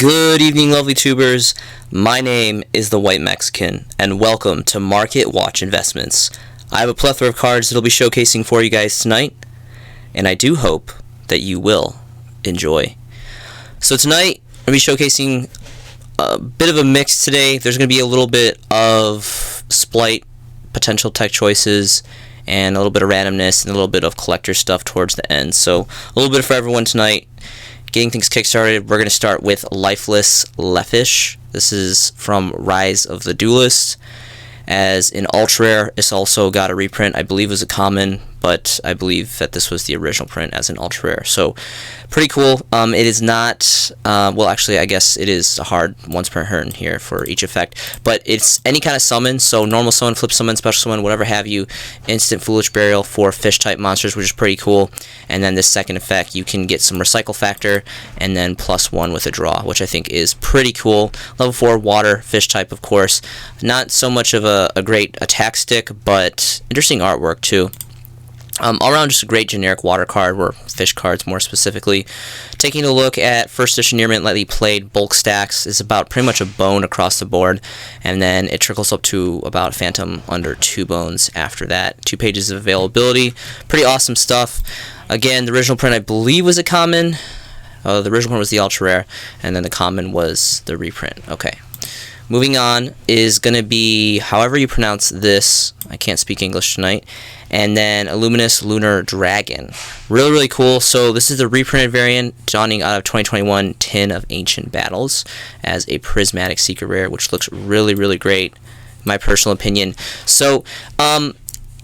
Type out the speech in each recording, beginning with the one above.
Good evening, lovely tubers. My name is the White Mexican, and welcome to Market Watch Investments. I have a plethora of cards that I'll be showcasing for you guys tonight, and I do hope that you will enjoy. So tonight, I'm going to be showcasing a bit of a mix today. There's going to be a little bit of Splight, potential tech choices, and a little bit of randomness, and a little bit of collector stuff towards the end. So a little bit for everyone tonight. Getting things kickstarted, we're going to start with Lifeless Lefish. This is from Rise of the Duelist. As an ultra rare, it's also got a reprint. I believe it was a common, but I believe that this was the original print as an ultra rare. So pretty cool. It is not, well, actually, I guess it is a hard once per turn here for each effect, but it's any kind of summon. So normal summon, flip summon, special summon, whatever have you. Instant Foolish Burial for fish type monsters, which is pretty cool. And then this second effect, you can get some recycle factor and then +1 with a draw, which I think is pretty cool. Level 4 water, fish type, of course. Not so much of a great attack stick, but interesting artwork too. All around just a great generic water card, or fish cards more specifically. Taking a look at first edition Near Mint Lightly Played bulk stacks is about pretty much a bone across the board, and then it trickles up to about Phantom under 2 bones after that. 2 pages of availability. Pretty awesome stuff. Again, the original print I believe was a common. The original print was the ultra rare, and then the common was the reprint. Okay. Moving on is going to be, however you pronounce this, I can't speak English tonight, and then a luminous lunar dragon. Really, really cool. So this is the reprinted variant, dawning out of 2021 Tin of Ancient Battles as a prismatic secret rare, which looks really, really great, in my personal opinion. So,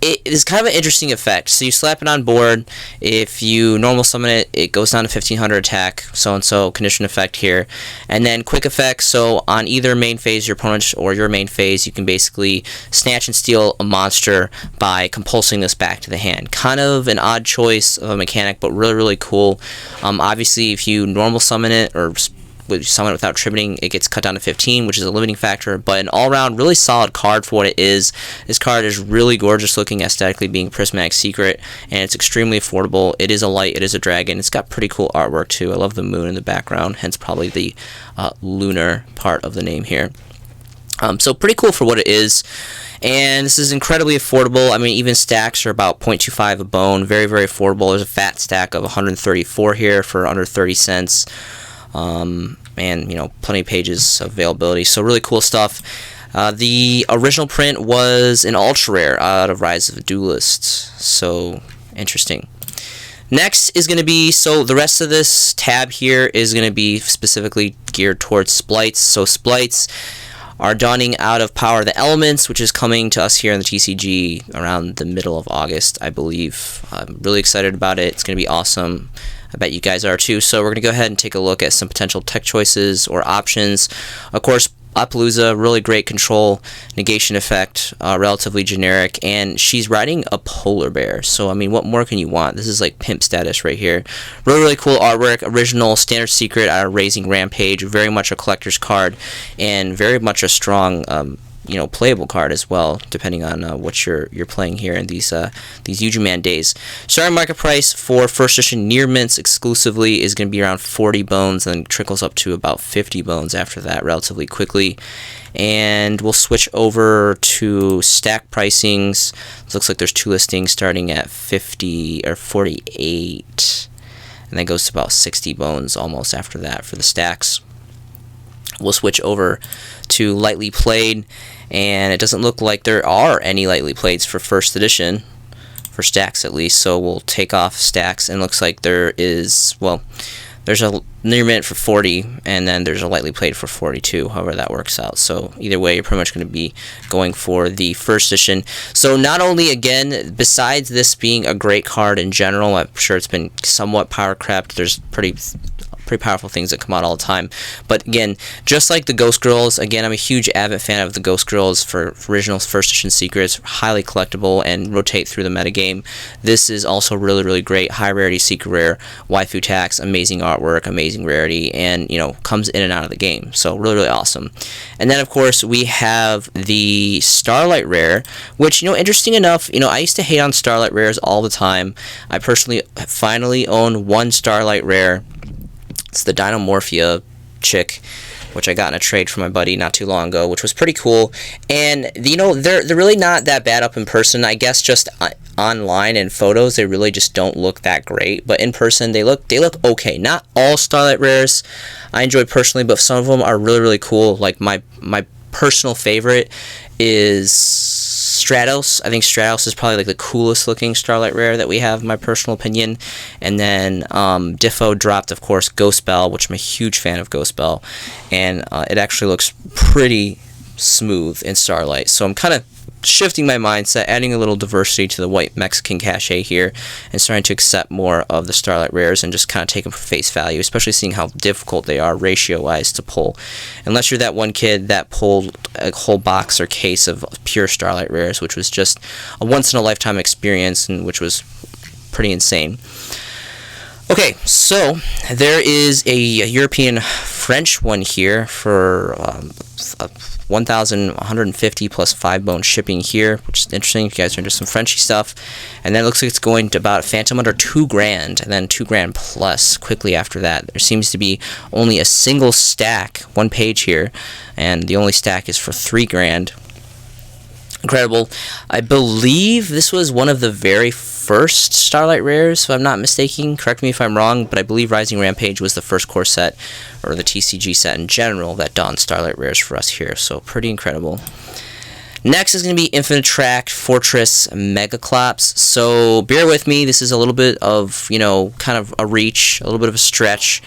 it is kind of an interesting effect. So you slap it on board. If you normal summon it, it goes down to 1500 attack, so-and-so, condition effect here. And then quick effect, so on either main phase, your opponent or your main phase, you can basically snatch and steal a monster by compulsing this back to the hand. Kind of an odd choice of a mechanic, but really, really cool. Obviously, if you normal summon it, or summon it without tributing, it gets cut down to 15, which is a limiting factor, but an all-around really solid card for what it is. This card is really gorgeous looking aesthetically, being a prismatic secret, and it's extremely affordable. It is a light, it is a dragon. It's got pretty cool artwork too. I love the moon in the background, hence probably the lunar part of the name here. So pretty cool for what it is, and this is incredibly affordable. I mean, even stacks are about 0.25 a bone. Very, very affordable. There's a fat stack of 134 here for under 30 cents. And, you know, plenty of pages of availability, so really cool stuff. The original print was an ultra rare out of Rise of the Duelist, so interesting. Next is going to be, so the rest of this tab here is going to be specifically geared towards splites. So splites are dawning out of Power of the Elements, which is coming to us here in the TCG around the middle of August, I believe. I'm really excited about it. It's going to be awesome. I bet you guys are too. So we're going to go ahead and take a look at some potential tech choices or options. Of course, Appaloosa, really great control, negation effect, relatively generic, and she's riding a polar bear. So, I mean, what more can you want? This is like pimp status right here. Really, really cool artwork. Original standard secret out of Raising Rampage. Very much a collector's card, and very much a strong you know, playable card as well, depending on what you're playing here in these Yujuman days. Starting market price for first edition Near Mints exclusively is going to be around 40 bones, and then trickles up to about 50 bones after that relatively quickly. And we'll switch over to stack pricings. It looks like there's 2 listings starting at 50 or 48, and then goes to about 60 bones almost after that for the stacks. We'll switch over to lightly played, and it doesn't look like there are any lightly playeds for first edition, for stacks at least, so we'll take off stacks, and it looks like there is, well, there's a Near Mint for 40, and then there's a lightly played for 42, however that works out. So either way, you're pretty much going to be going for the first edition. So not only, again, besides this being a great card in general, I'm sure it's been somewhat power crept, there's pretty powerful things that come out all the time. But again, just like the Ghost Girls, again, I'm a huge avid fan of the Ghost Girls for original first edition secrets, highly collectible and rotate through the metagame. This is also really, really great, high rarity secret rare, waifu tax, amazing artwork, amazing rarity, and, you know, comes in and out of the game. So really, really awesome. And then of course we have the Starlight rare, which, you know, interesting enough, you know, I used to hate on Starlight rares all the time. I personally finally own one Starlight rare. It's the Dynamorphia chick, which I got in a trade from my buddy not too long ago, which was pretty cool. And you know, they're really not that bad up in person. I guess just online and photos they really just don't look that great, but in person they look okay. Not all Starlight rares I enjoy personally, but some of them are really cool. Like my personal favorite is Stratos. I think Stratos is probably like the coolest looking Starlight rare that we have, in my personal opinion. And then Diffo dropped, of course, Ghost Bell, which I'm a huge fan of Ghost Bell, and it actually looks pretty smooth in Starlight. So I'm kind of shifting my mindset, adding a little diversity to the white Mexican cachet here, and starting to accept more of the Starlight rares and just kind of take them for face value, especially seeing how difficult they are ratio-wise to pull. Unless you're that one kid that pulled a whole box or case of pure Starlight rares, which was just a once-in-a-lifetime experience, and which was pretty insane. Okay, so there is a European French one here for 1,150 plus 5-bone shipping here, which is interesting if you guys are into some Frenchy stuff. And then it looks like it's going to about Phantom under $2,000, and then $2,000 plus quickly after that. There seems to be only a single stack, one page here, and the only stack is for $3,000. Incredible. I believe this was one of the very first Starlight rares, if I'm not mistaken. Correct me if I'm wrong, but I believe Rising Rampage was the first core set, or the TCG set in general, that donned Starlight rares for us here. So pretty incredible. Next is going to be infinitetrack Fortress Megaclops. So bear with me. This is a little bit of, you know, kind of a reach, a little bit of a stretch,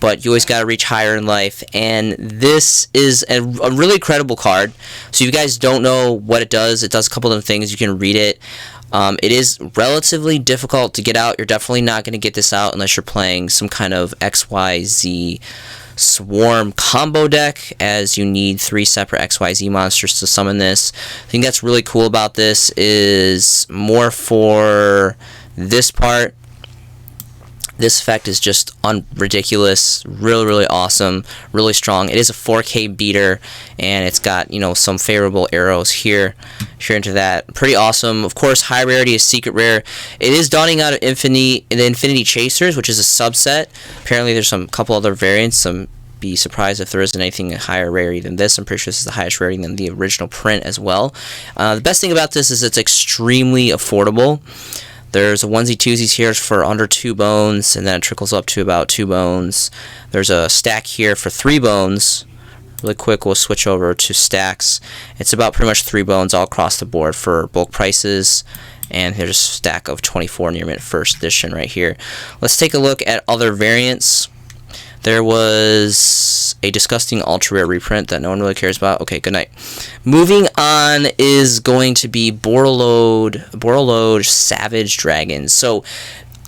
but you always got to reach higher in life, and this is a really credible card. So if you guys don't know what it does a couple of things. You can read it. It is relatively difficult to get out. You're definitely not going to get this out unless you're playing some kind of XYZ Swarm combo deck, as you need 3 separate XYZ monsters to summon this. I think that's really cool about this is more for this part. This effect is just ridiculous, really awesome, really strong. It is a 4K beater, and it's got, you know, some favorable arrows here. If you're into that, pretty awesome. Of course, high rarity is secret rare. It is dawning out of the Infinity Chasers, which is a subset. Apparently, there's some couple other variants. Be surprised if there isn't anything higher rarity than this. I'm pretty sure this is the highest rarity than the original print as well. The best thing about this is it's extremely affordable. There's a onesie twosies here for under 2 bones, and then it trickles up to about 2 bones. There's a stack here for 3 bones. Really quick, we'll switch over to stacks. It's about pretty much 3 bones all across the board for bulk prices. And here's a stack of 24 near mint first edition right here. Let's take a look at other variants. There was a disgusting ultra rare reprint that no one really cares about. Okay, good night. Moving on is going to be borderload Savage Dragons. So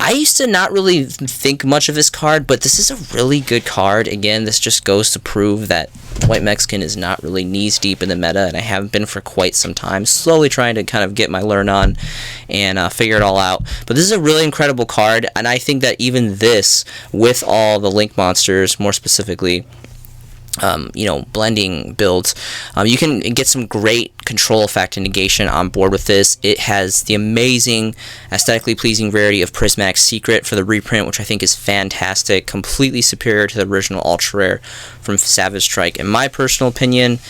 I used to not really think much of this card, but this is a really good card. Again, this just goes to prove that White Mexican is not really knees deep in the meta, and I haven't been for quite some time. Slowly trying to kind of get my learn on and figure it all out. But this is a really incredible card, and I think that even this, with all the Link monsters, more specifically, you know, blending builds, you can get some great control effect and negation on board with this. It has the amazing aesthetically pleasing rarity of Prismatic Secret for the reprint, which I think is fantastic, completely superior to the original ultra rare from Savage Strike in my personal opinion.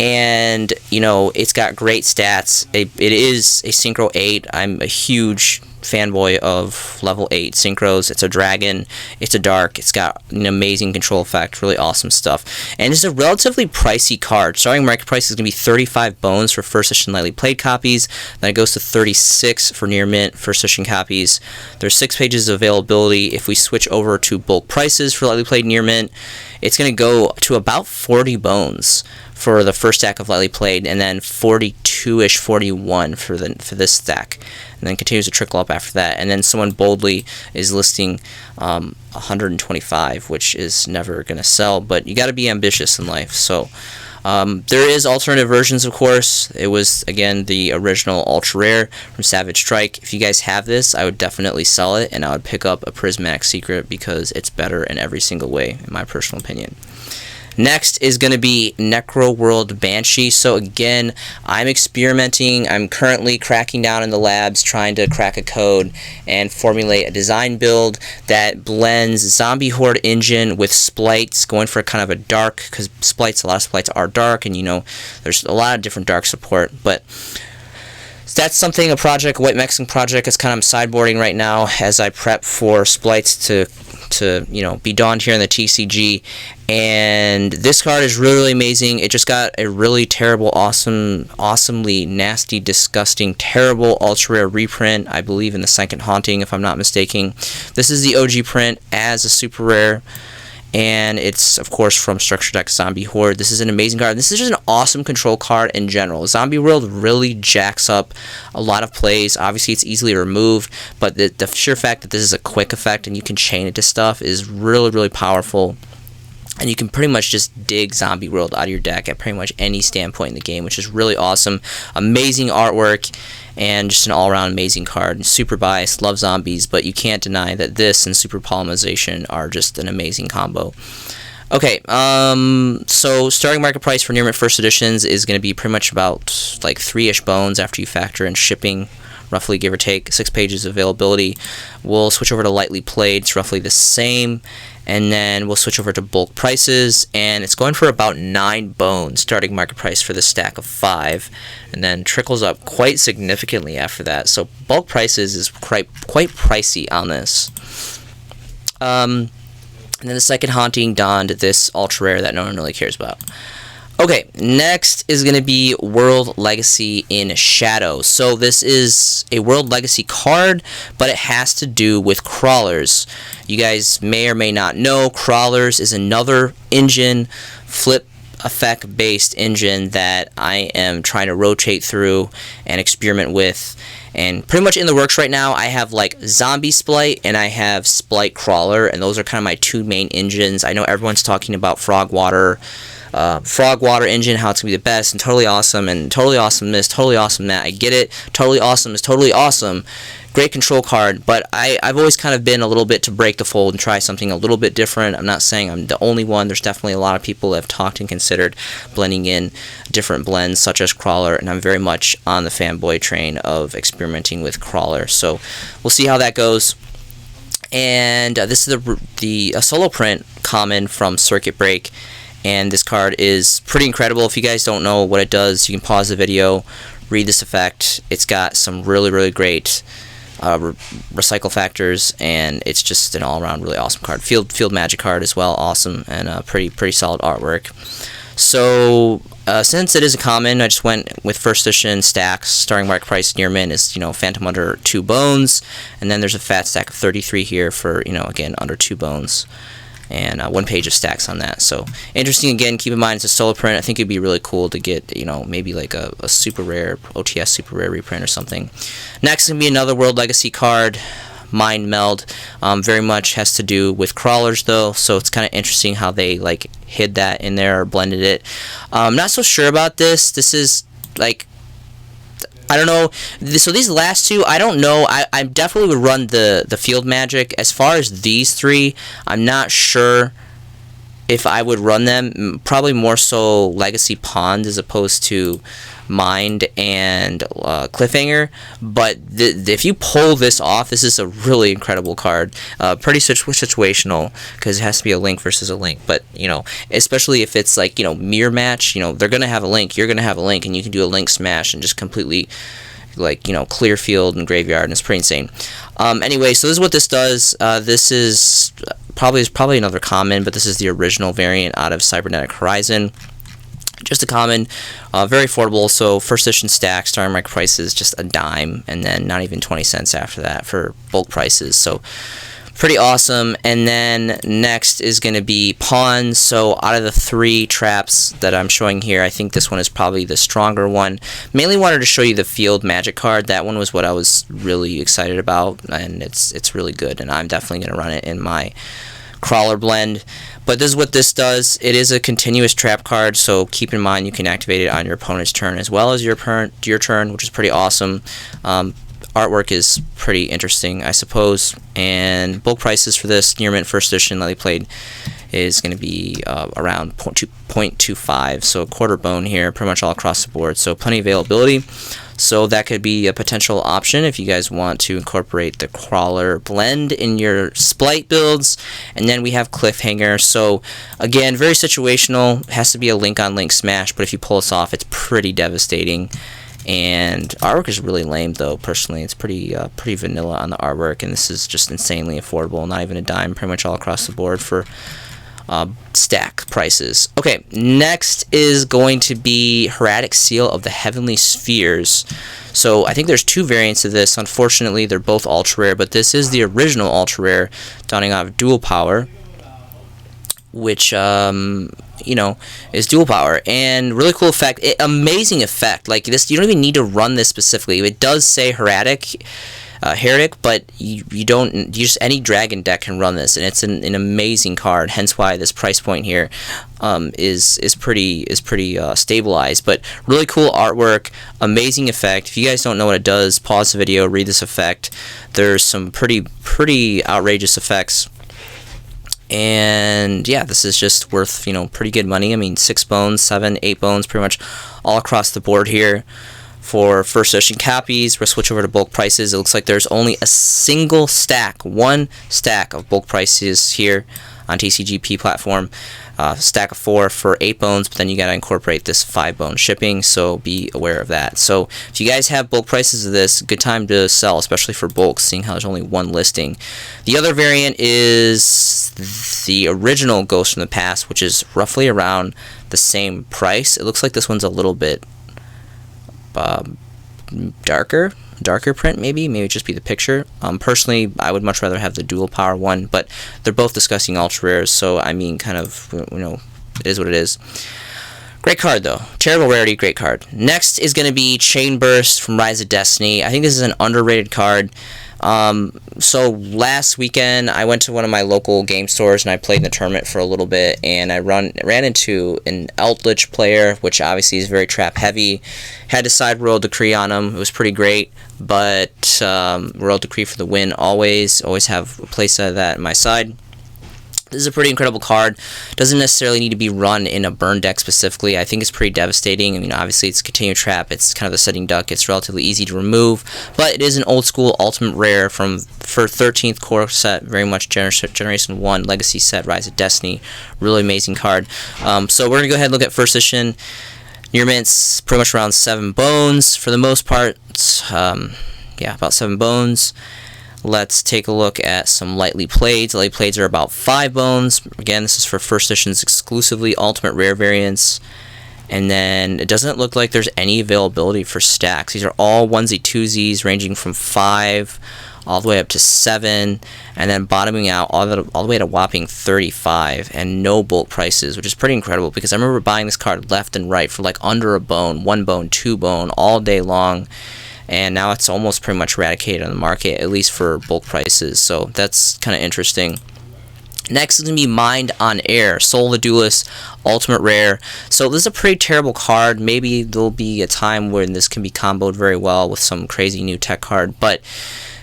And you know, it's got great stats. It is a Synchro 8. I'm a huge fanboy of level 8 synchros. It's a dragon, it's a dark, it's got an amazing control effect, really awesome stuff, and it's a relatively pricey card. Starting market price is going to be 35 bones for first edition lightly played copies, then it goes to 36 for near mint first edition copies. There's 6 pages of availability. If we switch over to bulk prices for lightly played near mint, it's going to go to about 40 bones for the first stack of lightly played, and then 42-ish, 41 for this stack, and then continues to trickle up after that. And then someone boldly is listing 125, which is never going to sell, but you got to be ambitious in life. So there is alternative versions, of course. It was, again, the original ultra rare from Savage Strike. If you guys have this, I would definitely sell it, and I would pick up a Prismatic Secret because it's better in every single way, in my personal opinion. Next is going to be Necro World Banshee. So again, I'm experimenting. I'm currently cracking down in the labs, trying to crack a code and formulate a design build that blends Zombie Horde engine with splites, going for kind of a dark, because a lot of splites are dark, and you know, there's a lot of different dark support, but that's something, a White Mexican project is kind of sideboarding right now as I prep for splites to you know, be donned here in the TCG. And this card is really, really amazing. It just got a really terrible, awesomely nasty, disgusting, terrible ultra rare reprint, I believe in the second haunting, if I'm not mistaken. This is the OG print as a super rare, and it's of course from Structure Deck Zombie Horde. This is an amazing card. This is just an awesome control card in general. Zombie World really jacks up a lot of plays. Obviously it's easily removed, but the sheer fact that this is a quick effect and you can chain it to stuff is really, really powerful. And you can pretty much just dig Zombie World out of your deck at pretty much any standpoint in the game, which is really awesome. Amazing artwork, and just an all-around amazing card. Super biased, love zombies, but you can't deny that this and Super Polymerization are just an amazing combo. Okay, so starting market price for Near Mint First Editions is going to be pretty much about like 3-ish bones after you factor in shipping, roughly give or take. 6 pages of availability. We'll switch over to Lightly Played. It's roughly the same. And then we'll switch over to bulk prices, and it's going for about 9 bones starting market price for the stack of 5, and then trickles up quite significantly after that. So bulk prices is quite pricey on this. And then the second haunting donned this ultra rare that no one really cares about. Okay, next is going to be World Legacy in Shadow. So this is a World Legacy card, but it has to do with crawlers. You guys may or may not know, crawlers is another engine, flip effect based engine that I am trying to rotate through and experiment with. And pretty much in the works right now, I have like Zombie Splite and I have Splite Crawler, and those are kind of my 2 main engines. I know everyone's talking about Frog Water engine, how it's gonna be the best and totally awesome, and totally awesome this, totally awesome that. I get it. Totally awesome is totally awesome. Great control card, but I've always kind of been a little bit to break the fold and try something a little bit different. I'm not saying I'm the only one. There's definitely a lot of people that have talked and considered blending in different blends such as Crawler, and I'm very much on the fanboy train of experimenting with Crawler. So we'll see how that goes. And this is the solo print common from Circuit Break. And this card is pretty incredible. If you guys don't know what it does, you can pause the video, read this effect. It's got some really, really great recycle factors, and it's just an all-around really awesome card. Field magic card as well, awesome, and pretty solid artwork. So since it is a common, I just went with first edition stacks. Starting market price near mint is, you know, Phantom under 2 bones, and then there's a fat stack of 33 here for, you know, again under 2 bones. And 1 page of stacks on that. So interesting. Again, keep in mind it's a solo print. I think it'd be really cool to get, you know, maybe like a super rare OTS super rare reprint or something. Next is gonna be another World Legacy card, Mind Meld. Very much has to do with crawlers though, so it's kind of interesting how they like hid that in there or blended it. Not so sure about this. This is like, I don't know. So these last 2, I don't know. I definitely would run the field magic. As far as these 3, I'm not sure if I would run them. Probably more so Legacy Pond as opposed to Mind and Cliffhanger. But if you pull this off, this is a really incredible card. Pretty situational because it has to be a link versus a link. But, you know, especially if it's like, you know, mirror match, you know, they're going to have a link, you're going to have a link, and you can do a link smash and just completely, like, you know, clear field and graveyard, and it's pretty insane. Anyway, so this is what this does. This is probably another common, but this is the original variant out of Cybernetic Horizon. Just a common, very affordable. So first edition stack, starting market price is just a dime, and then not even 20 cents after that for bulk prices. So pretty awesome. And then next is going to be pawns. So out of the 3 traps that I'm showing here, I think this one is probably the stronger one. Mainly wanted to show you the field magic card. That one was what I was really excited about, and it's really good, and I'm definitely going to run it in my crawler blend. But this is what this does. It is a continuous trap card, so keep in mind you can activate it on your opponent's turn as well as your turn, which is pretty awesome. artwork is pretty interesting, I suppose. And bulk prices for this near mint first edition lightly played is going to be around 0.25, so a quarter bone here, pretty much all across the board. So plenty of availability. So that could be a potential option if you guys want to incorporate the crawler blend in your splite builds. And then we have Cliffhanger. So again, very situational. Has to be a link on link smash, but if you pull this off, it's pretty devastating. And artwork is really lame, though. Personally, it's pretty vanilla on the artwork, and this is just insanely affordable. Not even a dime, pretty much all across the board for stack prices. Okay, next is going to be Herratic Seal of the Heavenly Spheres. So I think there's two variants of this. Unfortunately, they're both ultra rare, but this is the original ultra rare, dawning out of dual power, which you know, is dual power, and really cool effect. Amazing effect. Like this, you don't even need to run this specifically. It does say Herratic, but you don't. Just any dragon deck can run this, and it's an amazing card. Hence why this price point here is pretty stabilized. But really cool artwork, amazing effect. If you guys don't know what it does, pause the video, read this effect. There's some pretty outrageous effects. And yeah, this is just worth, you know, pretty good money. I mean, 6 bones, 7, 8 bones, pretty much all across the board here for first edition copies. We'll switch over to bulk prices. It looks like there's only a single stack, one stack of bulk prices here on TCGP platform. Stack of 4 for 8 bones, but then you gotta incorporate this 5 bone shipping, so be aware of that. So if you guys have bulk prices of this, good time to sell, especially for bulk, seeing how there's only one listing. The other variant is the original Ghost from the Past, which is roughly around the same price. It looks like this one's a little bit darker print, maybe just be the picture. Personally, I would much rather have the dual power one, but they're both discussing ultra rares, so I mean, kind of, you know, it is what it is. Great card though, terrible rarity, great card. Next is going to be Chainburst from Rise of Destiny. I think this is an underrated card. So last weekend I went to one of my local game stores and I played in the tournament for a little bit, and I ran into an Eldritch player, which obviously is very trap heavy. Had to side royal decree on him. It was pretty great, but royal decree for the win. Always have a playset of that on my side. This is a pretty incredible card. Doesn't necessarily need to be run in a burn deck specifically. I think it's pretty devastating. I mean, obviously it's a continued trap. It's kind of a setting duck. It's relatively easy to remove, but it is an old school ultimate rare for 13th core set, very much Generation 1 Legacy set, Rise of Destiny. Really amazing card. So we're going to go ahead and look at first edition. Near mint's pretty much around 7 bones for the most part. Yeah, about 7 bones. Let's take a look at some lightly played. Lightly playeds are about 5 bones. Again, this is for first editions exclusively, ultimate rare variants. And then it doesn't look like there's any availability for stacks. These are all onesie twosies ranging from 5 all the way up to 7, and then bottoming out all the way to whopping 35, and no bulk prices, which is pretty incredible because I remember buying this card left and right for like under a bone, 1 bone, 2 bone all day long. And now it's almost pretty much eradicated on the market, at least for bulk prices. So that's kind of interesting. Next is going to be Mind on Air, Soul the Duelist, Ultimate Rare. So this is a pretty terrible card. Maybe there'll be a time when this can be comboed very well with some crazy new tech card, but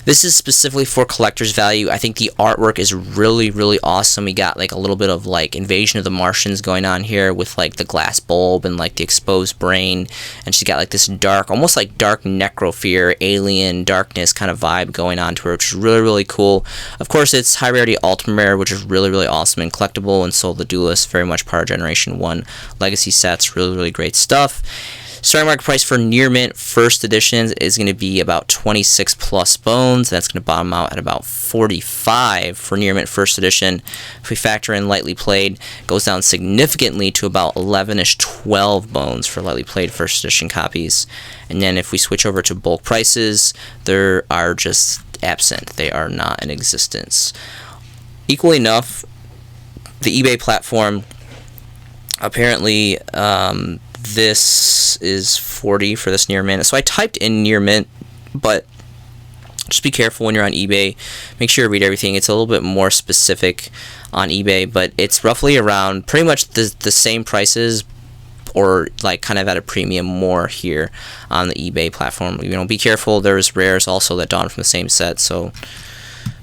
this is specifically for collector's value. I think the artwork is really, really awesome. We got like a little bit of like Invasion of the Martians going on here with like the glass bulb and like the exposed brain. And she's got like this dark, almost like dark necrophere, alien darkness kind of vibe going on to her, which is really, really cool. Of course, it's high rarity ultimate rare, which is really, really awesome and collectible. And Soul the Duelist, very much part of Generation 1 Legacy sets. Really, really great stuff. Starting market price for near mint first editions is going to be about 26 plus bones. That's going to bottom out at about 45 for near mint first edition. If we factor in lightly played, it goes down significantly to about 11ish, 12 bones for lightly played first edition copies. And then if we switch over to bulk prices, they are just absent. They are not in existence. Equally enough, the eBay platform apparently this is 40 for this near mint. So I typed in near mint, but just be careful when you're on eBay. Make sure you read everything. It's a little bit more specific on eBay, but it's roughly around pretty much the same prices, or like kind of at a premium more here on the eBay platform. You know, be careful. There's rares also that dawn from the same set, so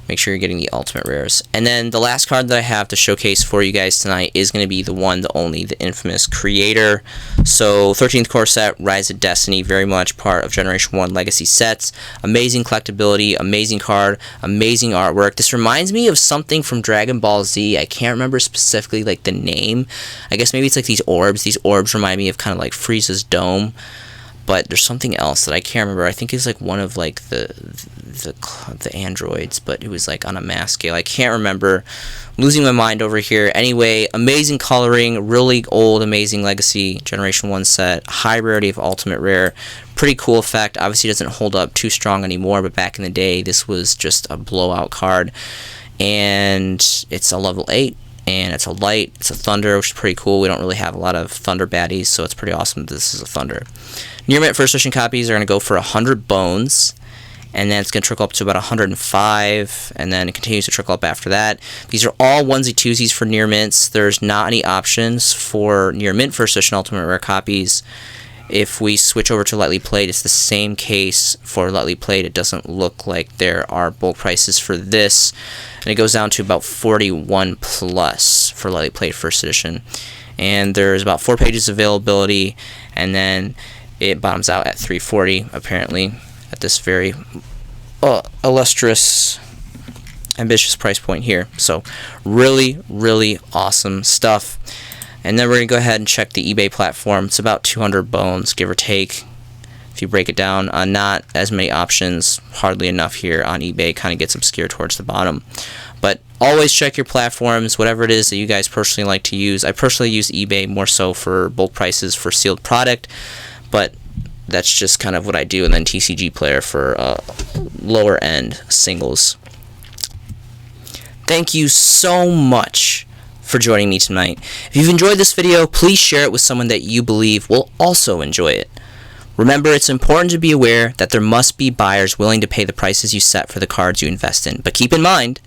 make sure you're getting the ultimate rares. And then the last card that I have to showcase for you guys tonight is going to be the one, the only, the infamous Creator. So 13th core set, Rise of Destiny, very much part of Generation 1 Legacy sets. Amazing collectability, amazing card, amazing artwork. This reminds me of something from Dragon Ball Z. I can't remember specifically like the name. I guess maybe it's like these orbs. These orbs remind me of kind of like Frieza's dome. But there's something else that I can't remember. I think it's like one of like the androids, but it was like on a mass scale. I can't remember. Losing my mind over here. Anyway, amazing coloring, really old, amazing Legacy Generation 1 set, high rarity of ultimate rare. Pretty cool effect. Obviously doesn't hold up too strong anymore, but back in the day, this was just a blowout card. And it's a level 8. And it's a light, it's a thunder, which is pretty cool. We don't really have a lot of thunder baddies, so it's pretty awesome that this is a thunder. Near mint first edition copies are going to go for 100 bones, and then it's going to trickle up to about 105, and then it continues to trickle up after that. These are all onesie twosies for near mints. There's not any options for near mint first edition ultimate rare copies. If we switch over to lightly played, it's the same case for lightly played. It doesn't look like there are bulk prices for this, and it goes down to about 41 plus for lightly played first edition. And there's about 4 pages of availability, and then it bottoms out at 340 apparently at this very illustrious, ambitious price point here. So really, really awesome stuff. And then we're going to go ahead and check the eBay platform. It's about 200 bones, give or take, if you break it down. Not as many options, hardly enough here on eBay. Kind of gets obscure towards the bottom. But always check your platforms, whatever it is that you guys personally like to use. I personally use eBay more so for bulk prices for sealed product, but that's just kind of what I do. And then TCG Player for lower end singles. Thank you so much for joining me tonight. If you've enjoyed this video, please share it with someone that you believe will also enjoy it. Remember, it's important to be aware that there must be buyers willing to pay the prices you set for the cards you invest in. But keep in mind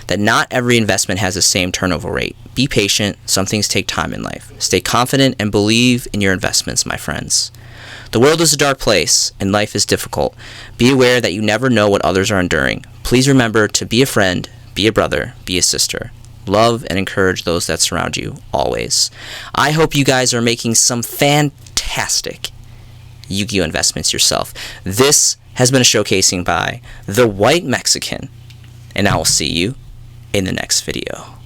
that not every investment has the same turnover rate. Be patient. Some things take time in life. Stay confident and believe in your investments, my friends. The world is a dark place, and life is difficult. Be aware that you never know what others are enduring. Please remember to be a friend, be a brother, be a sister. Love and encourage those that surround you, always. I hope you guys are making some fantastic Yu-Gi-Oh! Investments yourself. This has been a showcasing by The White Mexican, and I will see you in the next video.